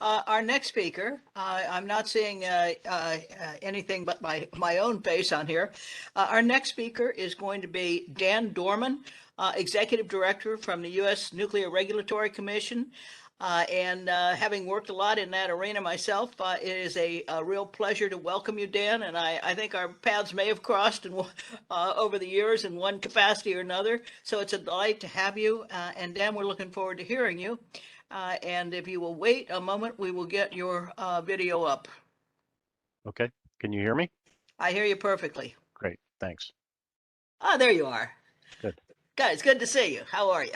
Our next speaker, I'm not seeing anything but my own face on here. Our next speaker is going to be Dan Dorman, Executive Director from the U.S. Nuclear Regulatory Commission. And having worked a lot in that arena myself, it is a real pleasure to welcome you, Dan. And I think our paths may have crossed over the years in one capacity or another. So it's a delight to have you. And Dan, we're looking forward to hearing you. And if you will wait a moment, we will get your video up. Okay, can you hear me? I hear you perfectly. Great, thanks. Ah, there you are. Good. Guys, good to see you. How are you?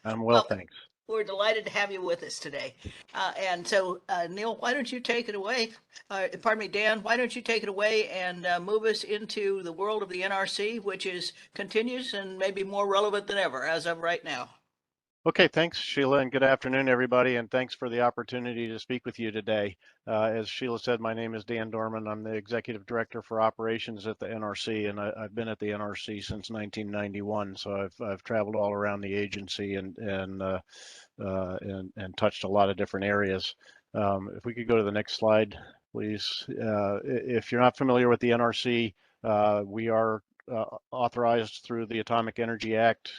I'm well, thanks. We're delighted to have you with us today. And so, Neil, why don't you take it away? Pardon me, Dan, why don't you take it away and move us into the world of the NRC, which continues and maybe more relevant than ever as of right now. Okay, thanks, Sheila, and good afternoon, everybody, and thanks for the opportunity to speak with you today. As Sheila said, my name is Dan Dorman. I'm the Executive Director for Operations at the NRC, and I've been at the NRC since 1991, so I've traveled all around the agency and touched a lot of different areas. If we could go to the next slide, please. If you're not familiar with the NRC, we are authorized through the Atomic Energy Act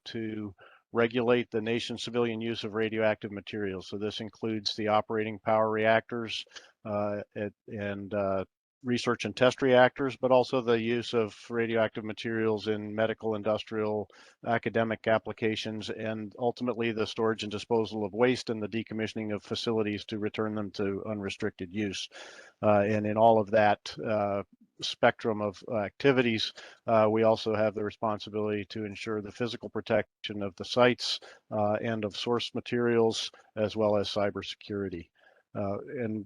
to regulate the nation's civilian use of radioactive materials. So this includes the operating power reactors and research and test reactors, but also the use of radioactive materials in medical, industrial, academic applications, and ultimately the storage and disposal of waste and the decommissioning of facilities to return them to unrestricted use. And in all of that spectrum of activities, we also have the responsibility to ensure the physical protection of the sites and of source materials, as well as cybersecurity. And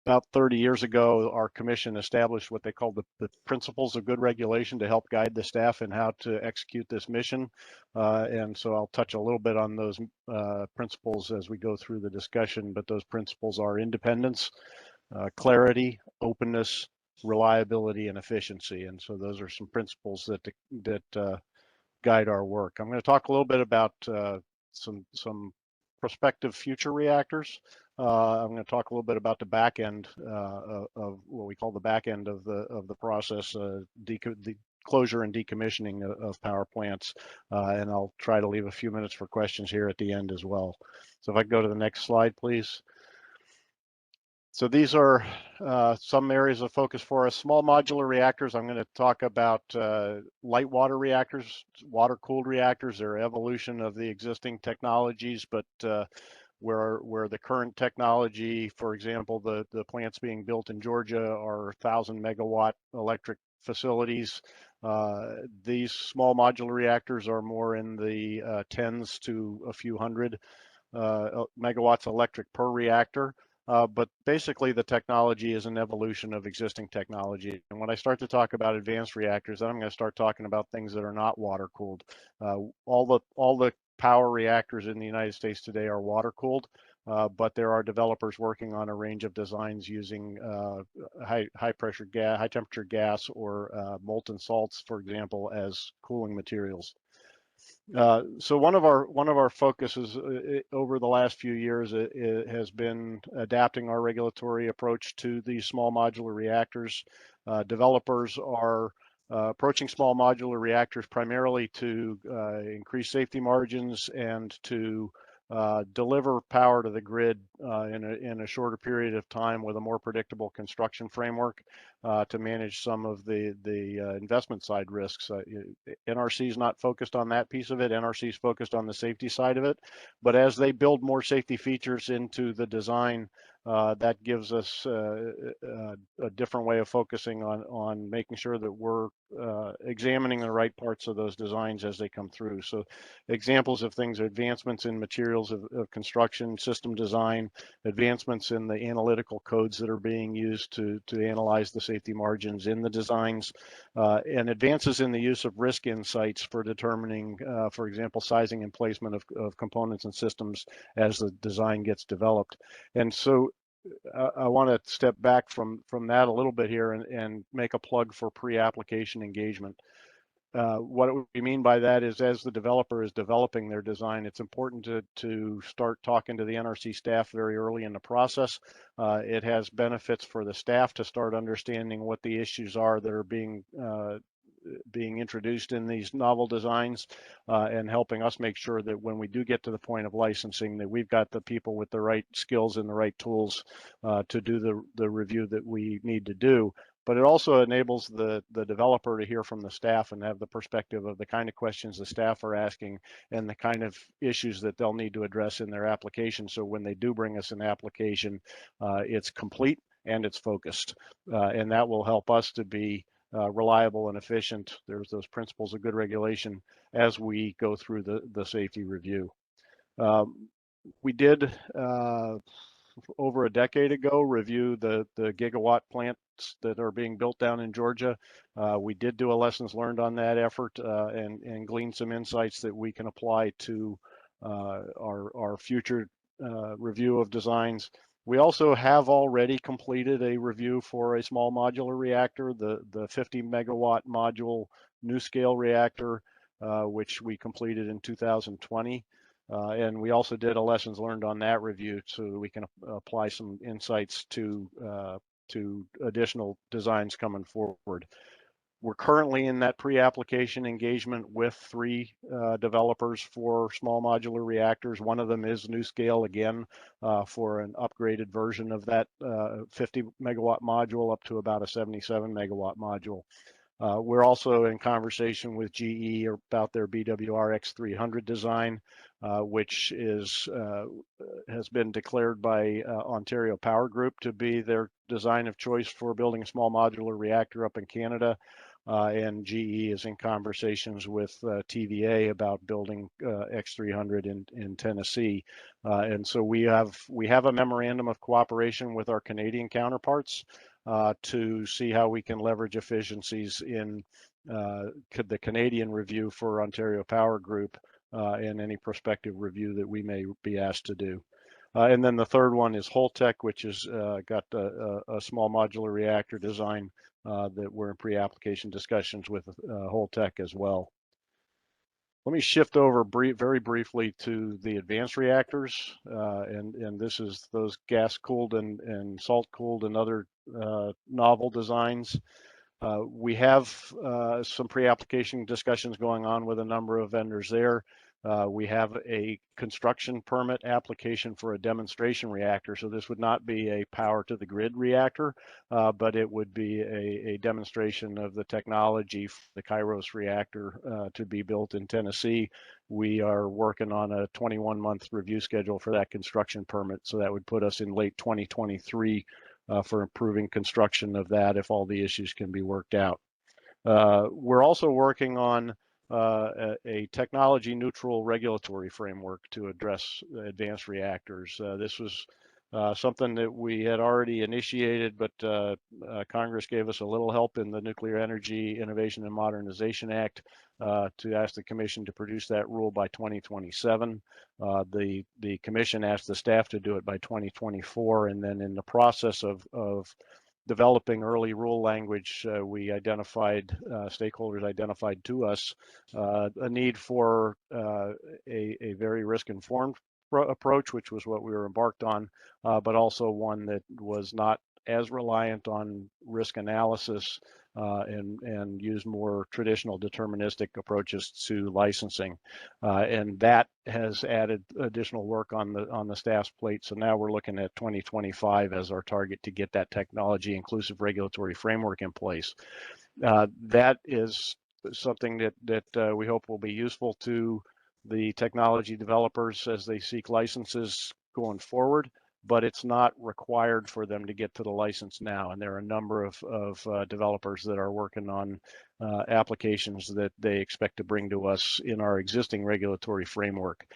about 30 years ago, our commission established what they called the principles of good regulation to help guide the staff in how to execute this mission. And so I'll touch a little bit on those principles as we go through the discussion, but those principles are independence, clarity, openness, reliability, and efficiency. And so those are some principles that guide our work. I'm going to talk a little bit about some prospective future reactors. I'm going to talk a little bit about the back end of what we call the back end of the process, the closure and decommissioning of power plants, and I'll try to leave a few minutes for questions here at the end as well. So if I go to the next slide, please. So these are some areas of focus for us. Small modular reactors. I'm going to talk about light water reactors, water-cooled reactors. They're evolution of the existing technologies, but where the current technology, for example, the plants being built in Georgia are 1,000 megawatt electric facilities. These small modular reactors are more in the tens to a few hundred megawatts electric per reactor. But basically the technology is an evolution of existing technology. And when I start to talk about advanced reactors, then I'm going to start talking about things that are not water cooled. All the power reactors in the United States today are water cooled, but there are developers working on a range of designs using high pressure gas, high temperature gas, or molten salts, for example, as cooling materials. So one of our focuses over the last few years has been adapting our regulatory approach to these small modular reactors. Developers are approaching small modular reactors primarily to increase safety margins and to deliver power to the grid in a shorter period of time with a more predictable construction framework to manage some of the investment side risks. NRC is not focused on that piece of it. NRC is focused on the safety side of it. But as they build more safety features into the design, that gives us a different way of focusing on making sure that we're examining the right parts of those designs as they come through. So examples of things are advancements in materials of construction, system design, advancements in the analytical codes that are being used to analyze the safety margins in the designs, and advances in the use of risk insights for determining, for example, sizing and placement of components and systems as the design gets developed. And so I want to step back from that a little bit here and make a plug for pre-application engagement. What we mean by that is, as the developer is developing their design, it's important to start talking to the NRC staff very early in the process. It has benefits for the staff to start understanding what the issues are that are being introduced in these novel designs, and helping us make sure that when we do get to the point of licensing, that we've got the people with the right skills and the right tools to do the review that we need to do. But it also enables the developer to hear from the staff and have the perspective of the kind of questions the staff are asking and the kind of issues that they'll need to address in their application. So when they do bring us an application, it's complete and it's focused. And that will help us to be reliable and efficient. There's those principles of good regulation as we go through the safety review. We did over a decade ago review the gigawatt plants that are being built down in Georgia. We did do a lessons learned on that effort, and glean some insights that we can apply to our future review of designs. We also have already completed a review for a small modular reactor, the 50 megawatt module NuScale reactor, which we completed in 2020. And we also did a lessons learned on that review, so we can apply some insights to additional designs coming forward. We're currently in that pre-application engagement with 3 developers for small modular reactors. One of them is NuScale, again, for an upgraded version of that 50 megawatt module up to about a 77 megawatt module. We're also in conversation with GE about their BWR X300 design, which has been declared by Ontario Power Group to be their design of choice for building a small modular reactor up in Canada. And GE is in conversations with TVA about building X300 in Tennessee. And so we have a memorandum of cooperation with our Canadian counterparts to see how we can leverage efficiencies in the Canadian review for Ontario Power Group and any prospective review that we may be asked to do. And then the third one is Holtec, which has got a small modular reactor design that we're in pre-application discussions with Holtec as well. Let me shift over very briefly to the advanced reactors, and this is those gas-cooled and salt-cooled and other novel designs. We have some pre-application discussions going on with a number of vendors there. We have a construction permit application for a demonstration reactor. So this would not be a power to the grid reactor, but it would be a demonstration of the technology for the Kairos reactor to be built in Tennessee. We are working on a 21-month review schedule for that construction permit. So that would put us in late 2023 for improving construction of that if all the issues can be worked out. We're also working on a technology neutral regulatory framework to address advanced reactors. This was something that we had already initiated, but Congress gave us a little help in the Nuclear Energy Innovation and Modernization Act to ask the Commission to produce that rule by 2027. The Commission asked the staff to do it by 2024, and then in the process of developing early rule language, we identified, stakeholders identified to us, a need for a very risk-informed approach, which was what we were embarked on, but also one that was not as reliant on risk analysis and use more traditional deterministic approaches to licensing. And that has added additional work on the staff's plate. So now we're looking at 2025 as our target to get that technology inclusive regulatory framework in place. That is something that we hope will be useful to the technology developers as they seek licenses going forward, but it's not required for them to get to the license now. And there are a number of developers that are working on applications that they expect to bring to us in our existing regulatory framework.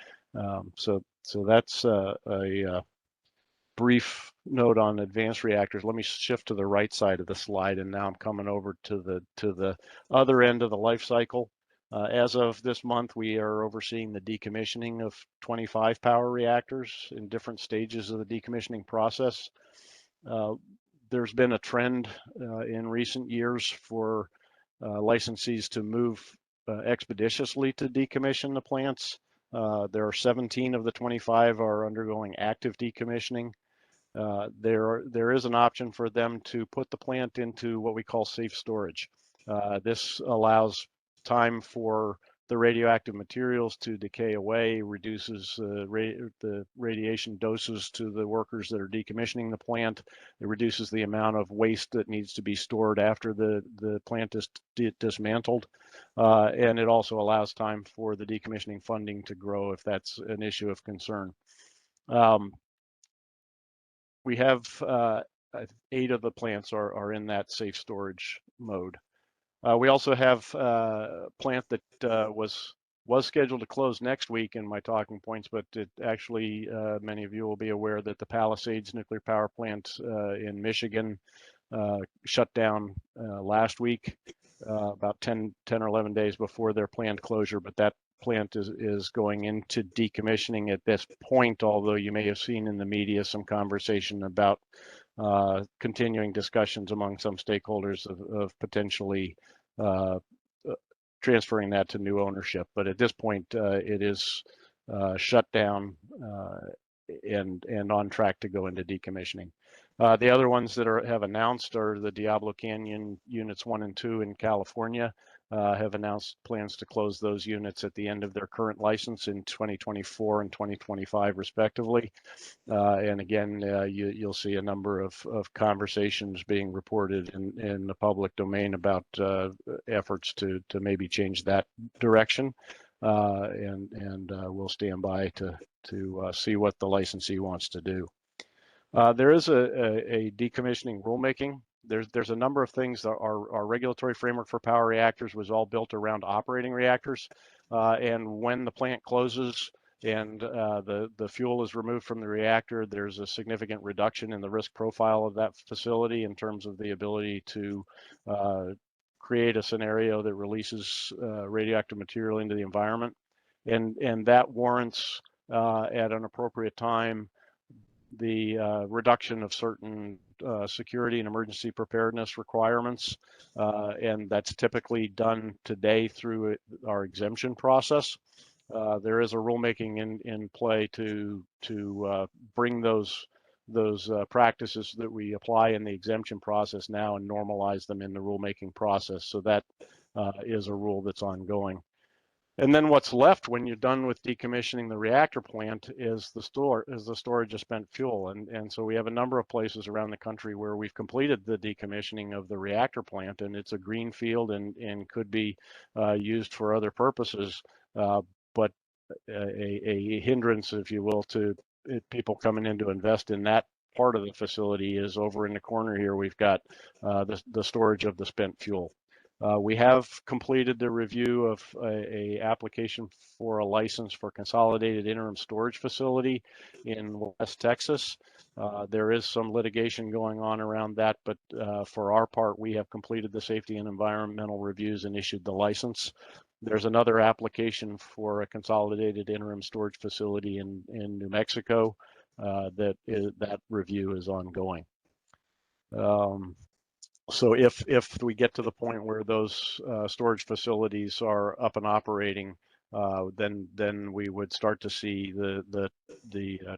So that's a brief note on advanced reactors. Let me shift to the right side of the slide, and now I'm coming over to the other end of the life cycle. As of this month, we are overseeing the decommissioning of 25 power reactors in different stages of the decommissioning process. There's been a trend in recent years for licensees to move expeditiously to decommission the plants. There are 17 of the 25 are undergoing active decommissioning. There is an option for them to put the plant into what we call safe storage. This allows time for the radioactive materials to decay away, reduces the radiation doses to the workers that are decommissioning the plant. It reduces the amount of waste that needs to be stored after the plant is dismantled. And it also allows time for the decommissioning funding to grow if that's an issue of concern. We have 8 of the plants are in that safe storage mode. We also have a plant that was scheduled to close next week in my talking points, but it actually, many of you will be aware that the Palisades nuclear power plant in Michigan shut down last week, about 10 or 11 days before their planned closure, but that plant is going into decommissioning at this point, although you may have seen in the media some conversation about continuing discussions among some stakeholders of potentially transferring that to new ownership. But at this point, it is shut down and on track to go into decommissioning. The other ones that have announced are the Diablo Canyon units 1 and 2 in California. Have announced plans to close those units at the end of their current license in 2024 and 2025 respectively. And again, you'll see a number of conversations being reported in the public domain about efforts to maybe change that direction. And we'll stand by to see what the licensee wants to do. There is a decommissioning rulemaking. There's a number of things that our regulatory framework for power reactors was all built around operating reactors. And when the plant closes and the fuel is removed from the reactor, there's a significant reduction in the risk profile of that facility in terms of the ability to create a scenario that releases radioactive material into the environment. And that warrants at an appropriate time the reduction of certain security and emergency preparedness requirements, and that's typically done today through our exemption process. There is a rulemaking in play to bring those practices that we apply in the exemption process now and normalize them in the rulemaking process. So that is a rule that's ongoing. And then what's left when you're done with decommissioning the reactor plant is the storage of spent fuel. And so we have a number of places around the country where we've completed the decommissioning of the reactor plant, and it's a green field and could be used for other purposes. But a hindrance, if you will, to people coming in to invest in that part of the facility is over in the corner here. We've got the storage of the spent fuel. We have completed the review of a application for a license for consolidated interim storage facility in West Texas. There is some litigation going on around that, but for our part, we have completed the safety and environmental reviews and issued the license. There's another application for a consolidated interim storage facility in New Mexico that review is ongoing. So if we get to the point where those storage facilities are up and operating, then we would start to see the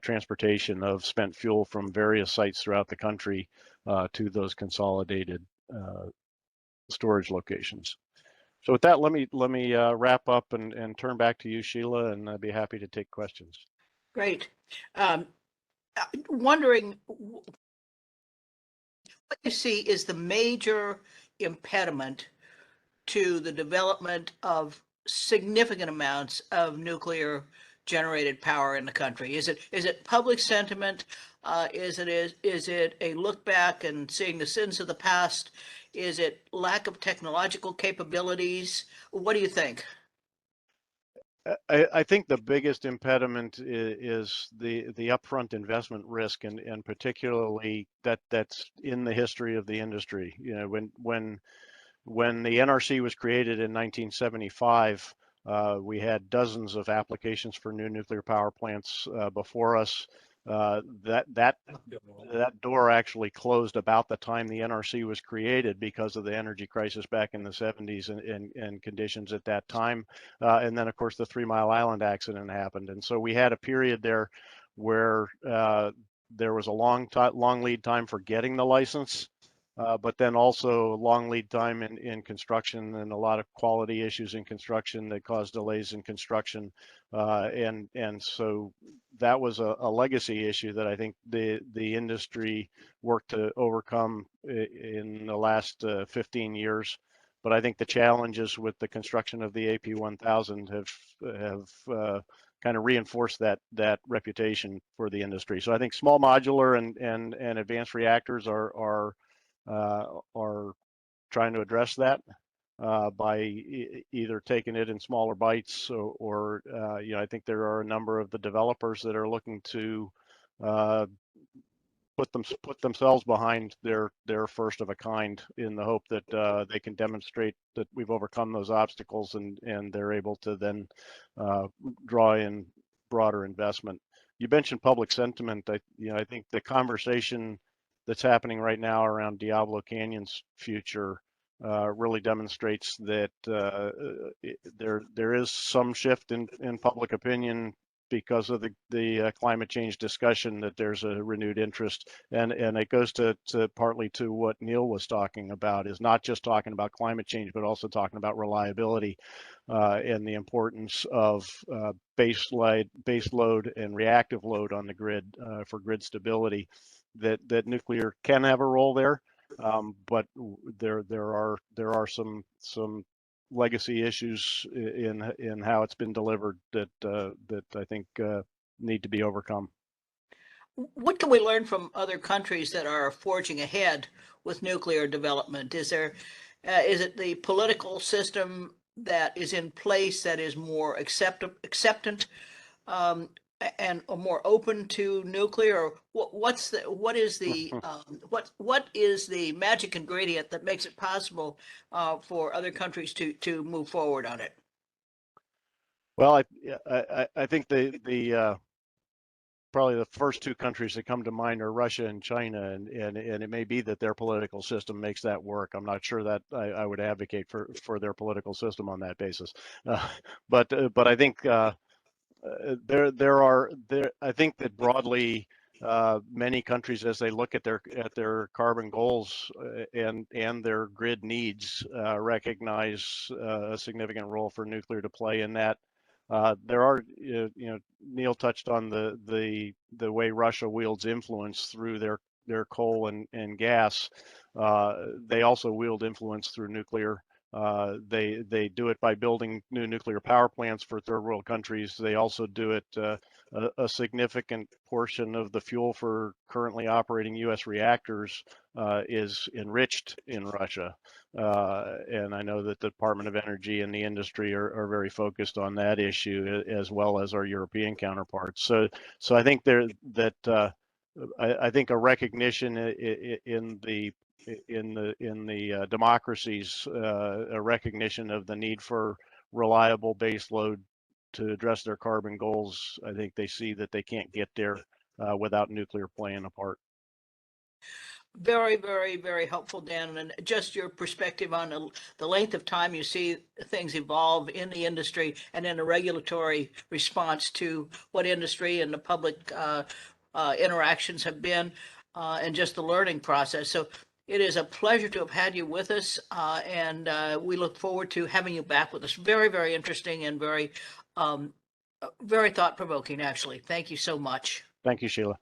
transportation of spent fuel from various sites throughout the country to those consolidated storage locations. So with that, let me wrap up and turn back to you, Sheila, and I'd be happy to take questions. Great. Wondering what you see is the major impediment to the development of significant amounts of nuclear generated power in the country. Is it public sentiment? Is it a look back and seeing the sins of the past? Is it lack of technological capabilities? What do you think? I think the biggest impediment is the upfront investment risk, and particularly that's in the history of the industry. You know, when the NRC was created in 1975, we had dozens of applications for new nuclear power plants before us. that door actually closed about the time the NRC was created because of the energy crisis back in the 70s and conditions at that time. And then, of course, the 3 Mile Island accident happened. And so we had a period there where there was a long lead time for getting the license. But then also long lead time in construction and a lot of quality issues in construction that caused delays in construction. And so that was a legacy issue that I think the industry worked to overcome in the last 15 years. But I think the challenges with the construction of the AP1000 have kind of reinforced that reputation for the industry. So I think small modular and advanced reactors are trying to address that by either taking it in smaller bites or I think there are a number of the developers that are looking to put themselves behind their first of a kind in the hope that they can demonstrate that we've overcome those obstacles and they're able to then draw in broader investment. You mentioned public sentiment. I think the conversation that's happening right now around Diablo Canyon's future really demonstrates that there is some shift in public opinion because of the climate change discussion, that there's a renewed interest, and it goes to partly to what Neil was talking about, is not just talking about climate change, but also talking about reliability and the importance of base load and reactive load on the grid for grid stability. That nuclear can have a role there, but there are some legacy issues in how it's been delivered that I think need to be overcome. What can we learn from other countries that are forging ahead with nuclear development? Is it the political system that is in place that is more acceptant and more open to nuclear? What is the magic ingredient that makes it possible for other countries to move forward on it? Well, I think the probably the first two countries that come to mind are Russia and China, and it may be that their political system makes that work. I'm not sure that I would advocate for their political system on that basis, but I think I think that broadly many countries, as they look at their carbon goals and their grid needs, recognize a significant role for nuclear to play in that. There are, Neil touched on the way Russia wields influence through their coal and gas. They also wield influence through nuclear. They do it by building new nuclear power plants for third world countries. They also do it, a significant portion of the fuel for currently operating US reactors is enriched in Russia. And I know that the Department of Energy and the industry are very focused on that issue, as well as our European counterparts. So I think I think a recognition in the democracies, a recognition of the need for reliable base load to address their carbon goals. I think they see that they can't get there without nuclear playing a part. Very, very, very helpful, Dan, and just your perspective on the length of time you see things evolve in the industry and in a regulatory response to what industry and the public interactions have been, and just the learning process. So it is a pleasure to have had you with us, and we look forward to having you back with us. Very, very interesting and very thought-provoking, actually. Thank you so much. Thank you, Sheila.